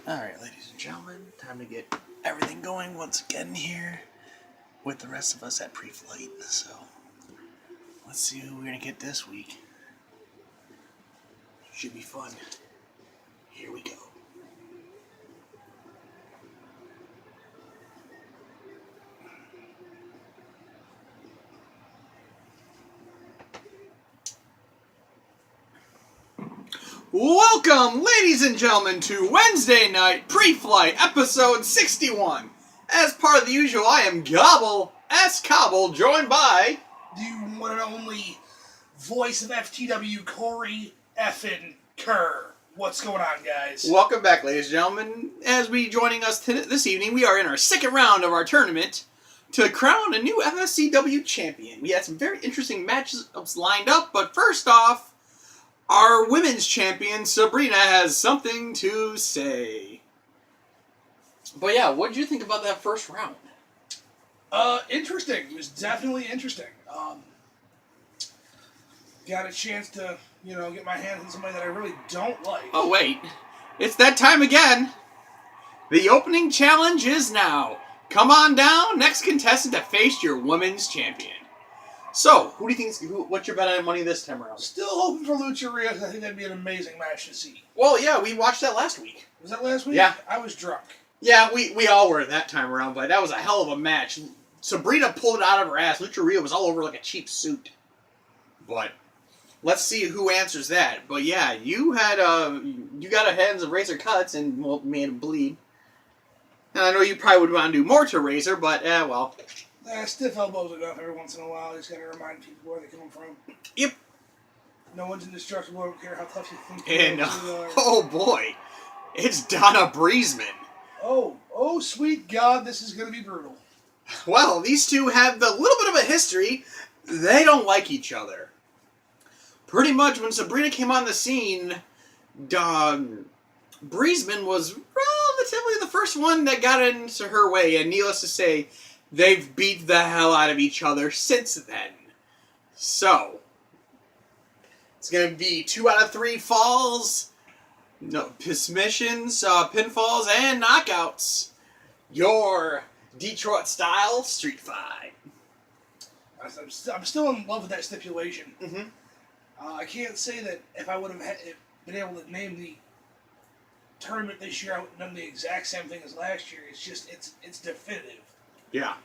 Alright, ladies and gentlemen, time to get everything going once again here with the rest of us at Preflight. So, let's see who we're going to get this week. Should be fun. Here we go. Welcome, ladies and gentlemen, to Wednesday Night Preflight, episode 61. As part of the usual, I am Gobble, S. Cobble, joined by... the one and only voice of FTW, Corey Effin Kerr. What's going on, guys? Welcome back, ladies and gentlemen. As we joining us this evening, we are in our second round of our tournament to crown a new FSCW champion. We had some very interesting matches lined up, but first off, our women's champion, Sabrina, has something to say. But yeah, what did you think about that first round? Interesting. It was definitely interesting. Got a chance to, get my hands on somebody that I really don't like. Oh, wait. It's that time again. The opening challenge is now. Come on down, next contestant to face your women's champion. So, who do you think? What's your bet on money this time around? Still hoping for Lucha Rio. I think that'd be an amazing match to see. Well, yeah, we watched that last week. Was that last week? Yeah. I was drunk. Yeah, we all were that time around, but that was a hell of a match. Sabrina pulled it out of her ass. Lucha Rio was all over like a cheap suit. But let's see who answers that. But yeah, you got a hands of Razor cuts and made him bleed. And I know you probably would want to do more to Razor, but well. Stiff elbows are enough every once in a while. You just gotta remind people where they come from. Yep. No one's indestructible. I don't care how tough you think And oh boy, it's Donna Breezeman. Oh, sweet God, this is gonna be brutal. Well, these two have a little bit of a history. They don't like each other. Pretty much when Sabrina came on the scene, Breezeman was relatively the first one that got into her way, and needless to say, they've beat the hell out of each other since then. So, it's going to be 2 out of 3 falls, submissions, pinfalls, and knockouts. Your Detroit-style street fight. I'm still in love with that stipulation. Mm-hmm. I can't say that if I would have been able to name the tournament this year, I would have done the exact same thing as last year. It's just, it's definitive. Yeah.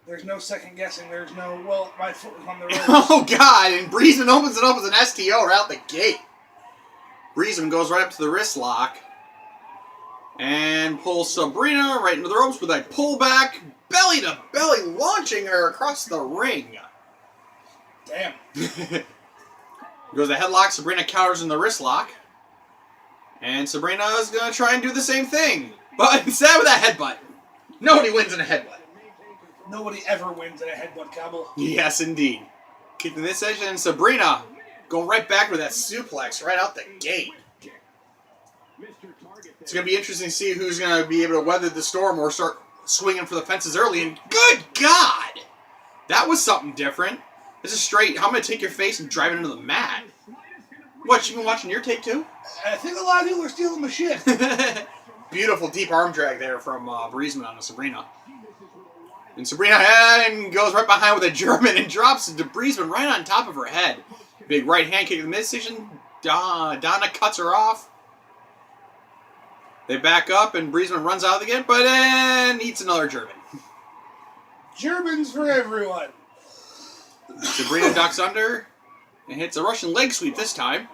There's no second guessing. There's no, well, my foot was on the ropes. Oh, God. And Breezeman opens it up as an STO right out the gate. Breezeman goes right up to the wrist lock. And pulls Sabrina right into the ropes with a pullback, belly to belly, launching her across the ring. Damn. Goes the headlock. Sabrina counters in the wrist lock. And Sabrina is going to try and do the same thing. But instead with a headbutt. Nobody wins in a headbutt. Nobody ever wins in a headbutt, Cobble. Yes, indeed. Keeping this edge, and Sabrina going right back with that suplex right out the gate. It's going to be interesting to see who's going to be able to weather the storm or start swinging for the fences early. And good God! That was something different. This is straight, I'm going to take your face and drive it into the mat. What, you been watching your tape too? I think a lot of people are stealing my shit. Beautiful deep arm drag there from Breezeman on Sabrina. And Sabrina goes right behind with a German and drops the Breezeman right on top of her head. Big right hand kick in the midsection. Donna cuts her off. They back up and Breezeman runs out again, but then eats another German. Germans for everyone. Sabrina ducks under and hits a Russian leg sweep this time.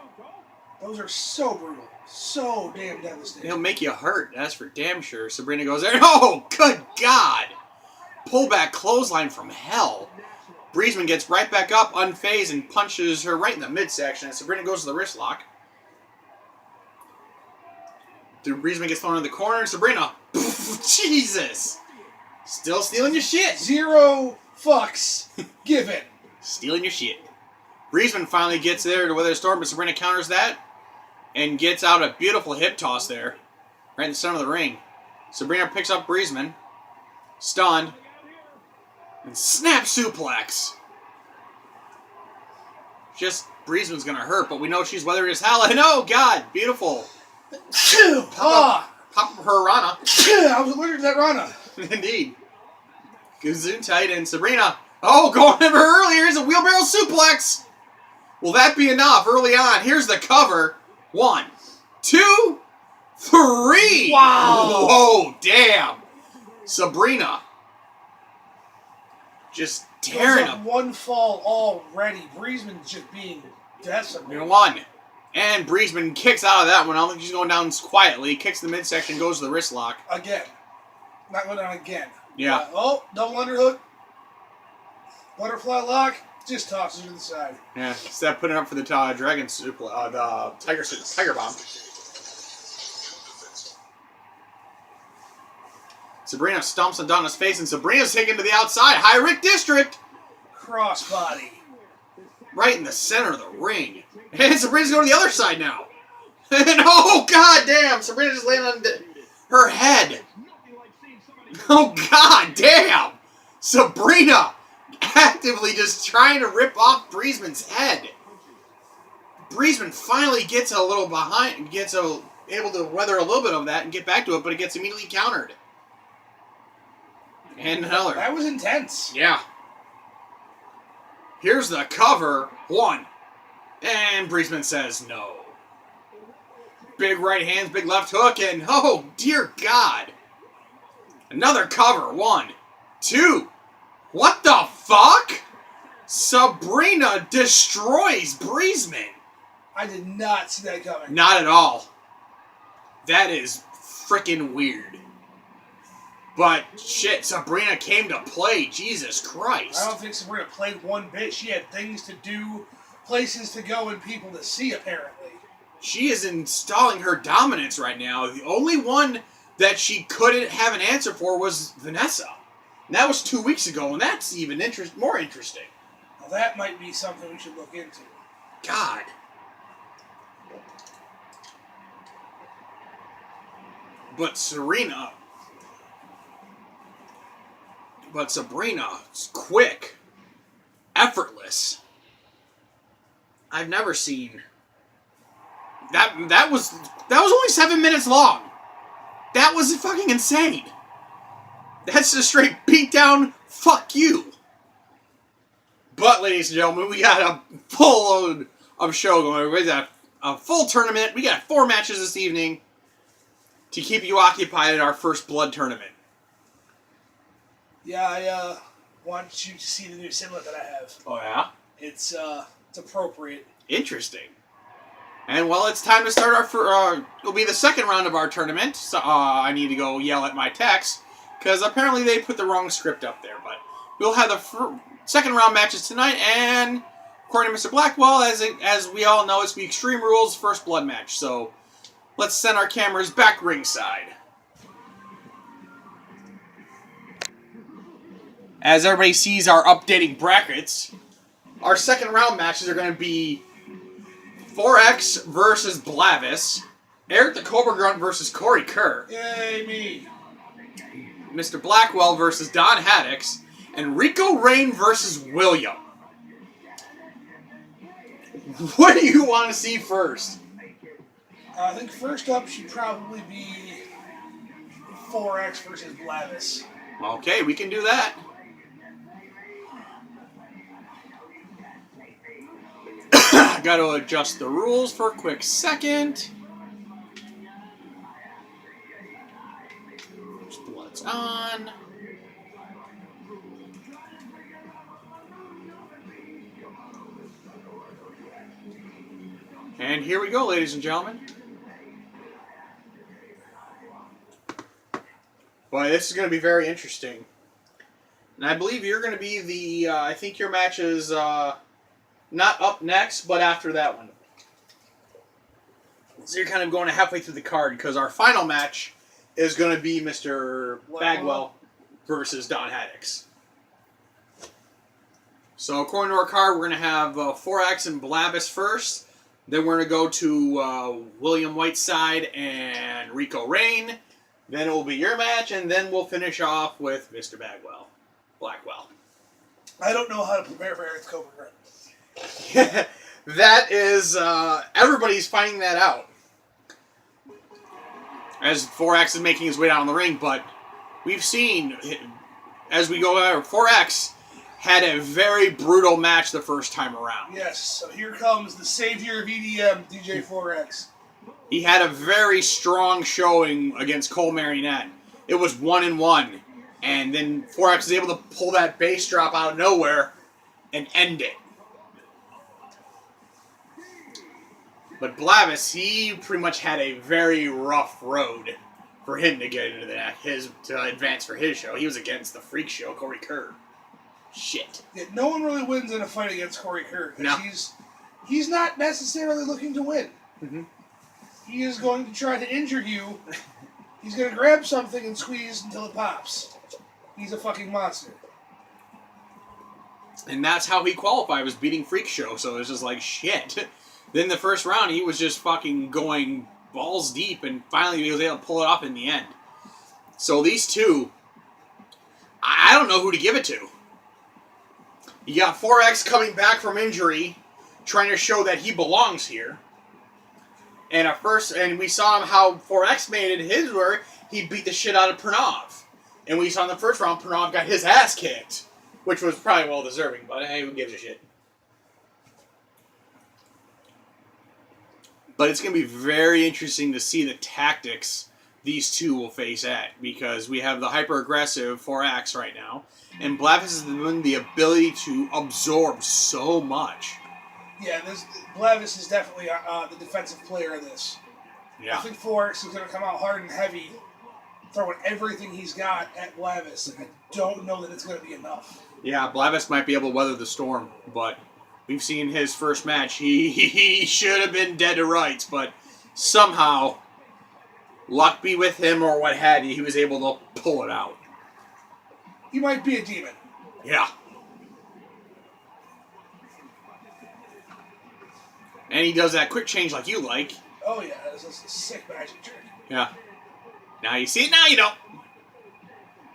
Those are so brutal. So damn devastating. He'll make you hurt, that's for damn sure. Sabrina goes there. Oh, good God! Pullback clothesline from hell. Breezeman gets right back up, unfazed, and punches her right in the midsection. Sabrina goes to the wrist lock. Breezeman gets thrown in the corner. Sabrina, Jesus! Still stealing your shit. 0 fucks given. Stealing your shit. Breezeman finally gets there to weather the storm, but Sabrina counters that and gets out a beautiful hip toss there, right in the center of the ring. Sabrina picks up Breezeman, stunned, and snap suplex. Just Breezeman's gonna hurt, but we know she's weathered as hell. And oh God, beautiful. Pop her Rana. I was allergic to that Rana. Indeed. Gesundheit and Sabrina. Oh, going over early. Here's a wheelbarrow suplex. Will that be enough early on? Here's the cover. 1, 2, 3. Wow. Whoa, damn. Sabrina. Just tearing up up. one fall already. Breezeman's just being decimated. 1. And Breezeman kicks out of that one. I don't think she's going down quietly. Kicks the midsection, goes to the wrist lock. Again. Not going down again. Yeah. Double underhook. Butterfly lock. Just tosses her to the side. Yeah. Instead of putting up for the Dragon the Tiger Bomb. Sabrina stomps on Donna's face, and Sabrina's taken to the outside. High Rick District. Crossbody. Right in the center of the ring. And Sabrina's going to the other side now. And oh, god damn. Sabrina just landed on her head. Oh, god damn. Sabrina actively just trying to rip off Breezeman's head. Breezeman finally gets a little behind, able to weather a little bit of that and get back to it, but it gets immediately countered. And another. That was intense. Yeah. Here's the cover. 1. And Breezeman says no. Big right hands, big left hook, and oh, dear God. Another cover. 1, 2. What the fuck? Sabrina destroys Breezeman. I did not see that coming. Not at all. That is freaking weird. But, shit, Sabrina came to play. Jesus Christ. I don't think Sabrina played one bit. She had things to do, places to go, and people to see, apparently. She is installing her dominance right now. The only one that she couldn't have an answer for was Vanessa. And that was 2 weeks ago, and that's even more interesting. Well, that might be something we should look into. God. But Sabrina is quick, effortless. I've never seen that was only 7 minutes long. That was fucking insane. That's a straight beatdown. Fuck you. But, ladies and gentlemen, we got a full load of show going. We got a full tournament. We got 4 matches this evening to keep you occupied at our first blood tournament. Yeah, I want you to see the new singlet that I have. Oh, yeah? It's appropriate. Interesting. And, well, it's time to start it'll be the second round of our tournament. So, I need to go yell at my techs, because apparently they put the wrong script up there. But we'll have the second round matches tonight, and according to Mr. Blackwell, as we all know, it's the Extreme Rules first blood match. So, let's send our cameras back ringside. As everybody sees our updating brackets, our second round matches are going to be 4X versus Blavis, Eric the Cobra Grunt versus Corey Kerr, Yay, me. Mr. Blackwell versus Don Haddix, and Rico Rain versus William. What do you want to see first? I think first up should probably be 4X versus Blavis. Okay, we can do that. Got to adjust the rules for a quick second. Blood's on. And here we go, ladies and gentlemen. Boy, this is going to be very interesting. And I believe you're going to be the, I think your match is not up next, but after that one. So you're kind of going halfway through the card, because our final match is going to be Mr. Bagwell versus Don Haddix. So according to our card, we're going to have 4X and Blavis first. Then we're going to go to William Whiteside and Rico Rain. Then it will be your match, and then we'll finish off with Mr. Blackwell. I don't know how to prepare for Eric's Cobra Grunt. That is, everybody's finding that out. as 4X is making his way down the ring, but we've seen, as we go over, 4X had a very brutal match the first time around. Yes, so here comes the savior of EDM, DJ 4X. He had a very strong showing against Cole Marionette. It was 1-1, and then 4X was able to pull that bass drop out of nowhere and end it. But Blavis, he pretty much had a very rough road for him to get into to advance for his show. He was against the Freak Show, Corey Kerr. Shit. Yeah, no one really wins in a fight against Corey Kerr. No. He's not necessarily looking to win. Mm-hmm. He is going to try to injure you. He's going to grab something and squeeze until it pops. He's a fucking monster. And that's how he qualified, was beating Freak Show, so it was just like, shit. Then the first round, he was just fucking going balls deep, and finally he was able to pull it off in the end. So these two, I don't know who to give it to. You got 4X coming back from injury, trying to show that he belongs here. And we saw him how 4X made it his where he beat the shit out of Pranav. And we saw in the first round, Pranav got his ass kicked, which was probably well deserving, but hey, who gives a shit? But it's going to be very interesting to see the tactics these two will face at, because we have the hyper-aggressive 4X right now, and Blavis has the ability to absorb so much. Yeah, Blavis is definitely the defensive player of this. Yeah. I think 4X is going to come out hard and heavy, throwing everything he's got at Blavis. I don't know that it's going to be enough. Yeah, Blavis might be able to weather the storm, but we've seen his first match. He should have been dead to rights, but somehow, luck be with him or what have you, he was able to pull it out. He might be a demon. Yeah. And he does that quick change like you like. Oh yeah, that's a sick magic trick. Yeah. Now you see it, now you don't.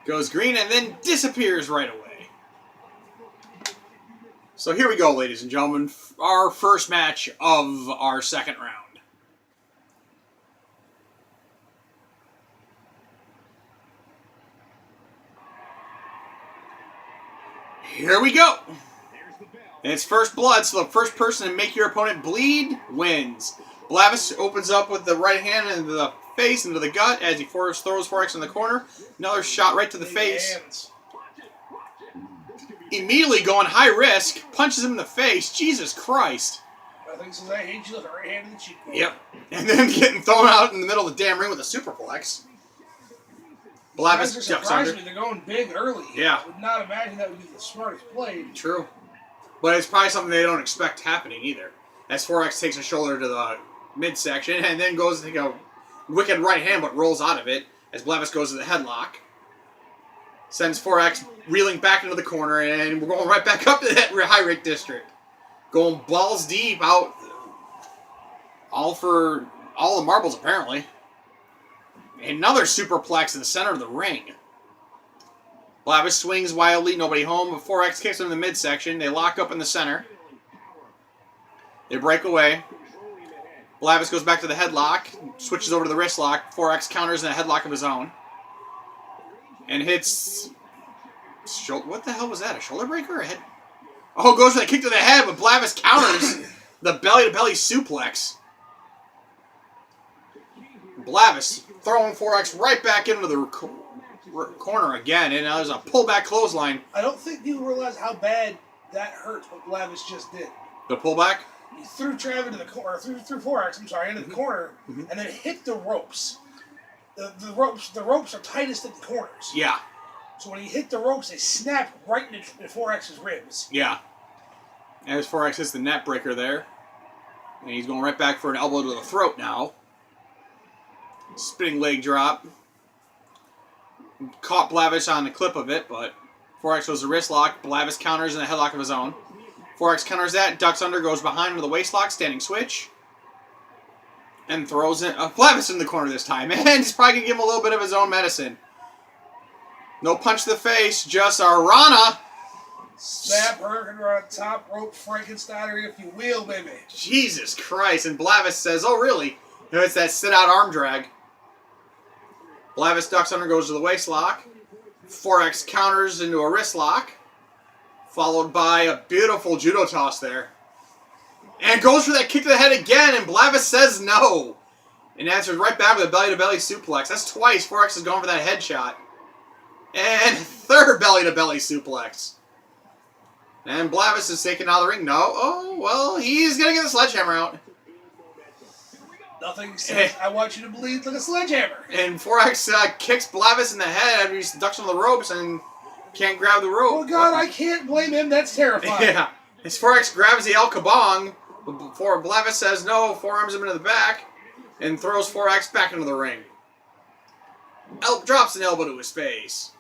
Goes green and then disappears right away. So here we go, ladies and gentlemen. Our first match of our second round. Here we go. And it's first blood, so the first person to make your opponent bleed wins. Blavis opens up with the right hand into the face, into the gut, as he throws 4X in the corner. Another shot right to the face. Hands. Immediately going high risk, punches him in the face. Jesus Christ. I think says, I hate you with the right hand in the cheek. Yep. And then getting thrown out in the middle of the damn ring with a superplex. Blavis ducks under. They're going big early. Yeah. I would not imagine that would be the smartest play. True. But it's probably something they don't expect happening either. As 4X takes a shoulder to the midsection and then goes to take a wicked right hand but rolls out of it as Blavis goes to the headlock. Sends 4X reeling back into the corner, and we're going right back up to that high rate district. Going balls deep out. All the marbles apparently. Another superplex in the center of the ring. Blavis swings wildly, nobody home, but 4X kicks him in the midsection. They lock up in the center. They break away. Blavis goes back to the headlock, switches over to the wrist lock. 4X counters in a headlock of his own. And hits... What the hell was that? A shoulder breaker? A head... Oh, goes for that kick to the head, but Blavis counters the belly-to-belly suplex. Blavis throwing 4X right back into the corner again, and now there's a pullback clothesline. I don't think people realize how bad that hurts what Blavis just did. The pullback? He threw Trav into the corner, threw 4X, into the corner, and then hit the ropes. The ropes are tightest at the corners. Yeah. So when he hit the ropes, they snapped right into 4X's ribs. Yeah. As 4X hits the net breaker there. And he's going right back for an elbow to the throat now. Spinning leg drop. Caught Blavis on the clip of it, but 4X goes to wrist lock. Blavis counters in a headlock of his own. 4X counters that, ducks under, goes behind into the waist lock, standing switch. And throws in Blavis in the corner this time. And he's probably going to give him a little bit of his own medicine. No punch to the face, just a Rana. Snap her on top rope Frankensteiner, if you will, baby. Jesus Christ. And Blavis says, oh, really? You know, it's that sit-out arm drag. Blavis ducks under, goes to the waist lock. 4X counters into a wrist lock. Followed by a beautiful judo toss there. And goes for that kick to the head again, and Blavis says no. And answers right back with a belly-to-belly suplex. That's twice 4X has gone for that headshot. And third belly-to-belly suplex. And Blavis is taken out of the ring. No. Oh, well, he's going to get the sledgehammer out. Nothing says, I want you to bleed like a sledgehammer. And 4X kicks Blavis in the head after he ducks on the ropes and can't grab the rope. Oh, God, I can't blame him. That's terrifying. Yeah. As 4X grabs the El Kabong, before Blavis says no, forearms him into the back, and throws 4X back into the ring. Elk drops an elbow to his face.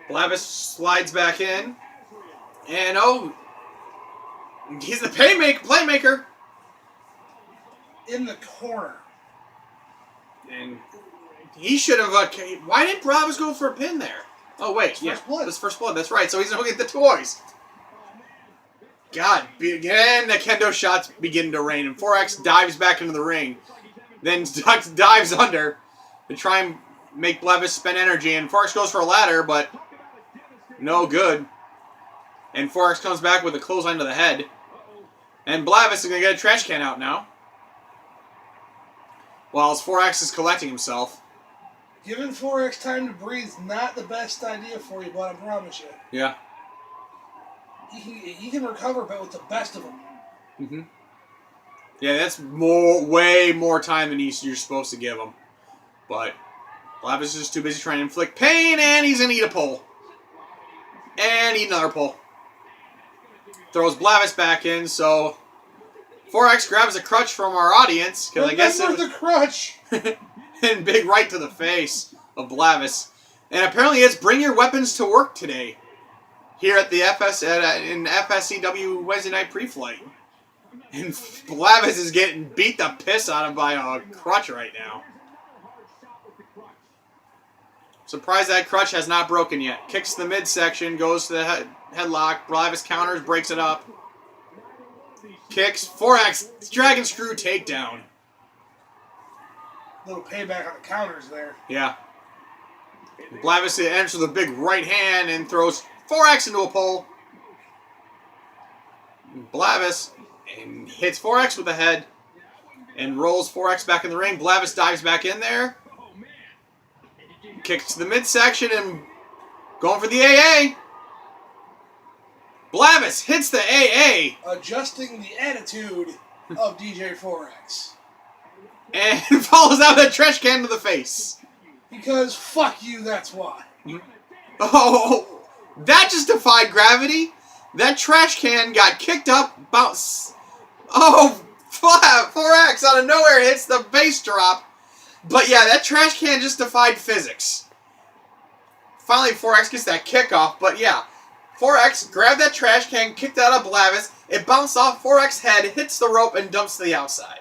Blavis slides back in. And oh, he's the playmaker. In the corner. And he should have... why didn't Blavis go for a pin there? Oh, wait. Yeah, this first blood. That's right. So he's going to get the toys. God, again, the kendo shots begin to rain. And 4X dives back into the ring. Then dives under to try and make Blavis spend energy. And 4X goes for a ladder, but no good. And 4X comes back with a clothesline to the head. And Blavis is going to get a trash can out now. While 4X is collecting himself. Giving 4X time to breathe is not the best idea for you, but I promise you. Yeah. He can recover, but with the best of them. Mm-hmm. Yeah, that's way more time than you're supposed to give him. But Blavis is just too busy trying to inflict pain, and he's going to eat a pole. And eat another pole. Throws Blavis back in, so 4X grabs a crutch from our audience, because I guess it was the crutch. and big right to the face of Blavis. And apparently it's bring your weapons to work today. Here at the in FSCW Wednesday Night Preflight. And Blavis is getting beat the piss out of by a crutch right now. Surprised that crutch has not broken yet. Kicks the midsection, goes to the headlock. Blavis counters, breaks it up. Kicks, 4X, dragon screw takedown. Little payback on the counters there. Yeah. Blavis enters with a big right hand and throws 4X into a pole. Blavis and hits 4X with the head and rolls 4X back in the ring. Blavis dives back in there. Kicks to the midsection and going for the AA. Blavis hits the AA. Adjusting the attitude of DJ 4X. And follows out a trash can to the face. Because fuck you, that's why. Oh, that just defied gravity. That trash can got kicked up about... Oh, 4X out of nowhere hits the bass drop. But yeah, that trash can just defied physics. Finally, 4X gets that kickoff. But yeah, 4X grabbed that trash can, kicked out of Blavis. It bounced off 4X's head, hits the rope, and dumps to the outside.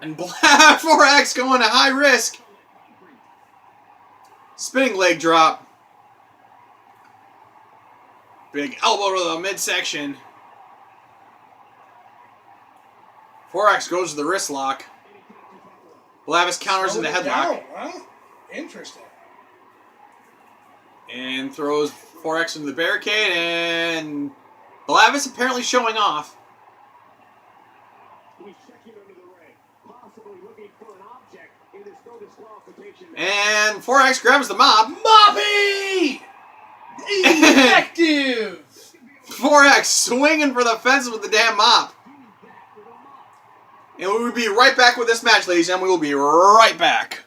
And 4X going to high risk. Spinning leg drop. Big elbow to the midsection. 4X goes to the wrist lock. Blavis counters in the headlock. Down, huh? Interesting. And throws 4X into the barricade, and Blavis apparently showing off. And 4X grabs the mop. Moppy! Effective! 4X swinging for the fences with the damn mop. And we will be right back with this match, ladies and we will be right back.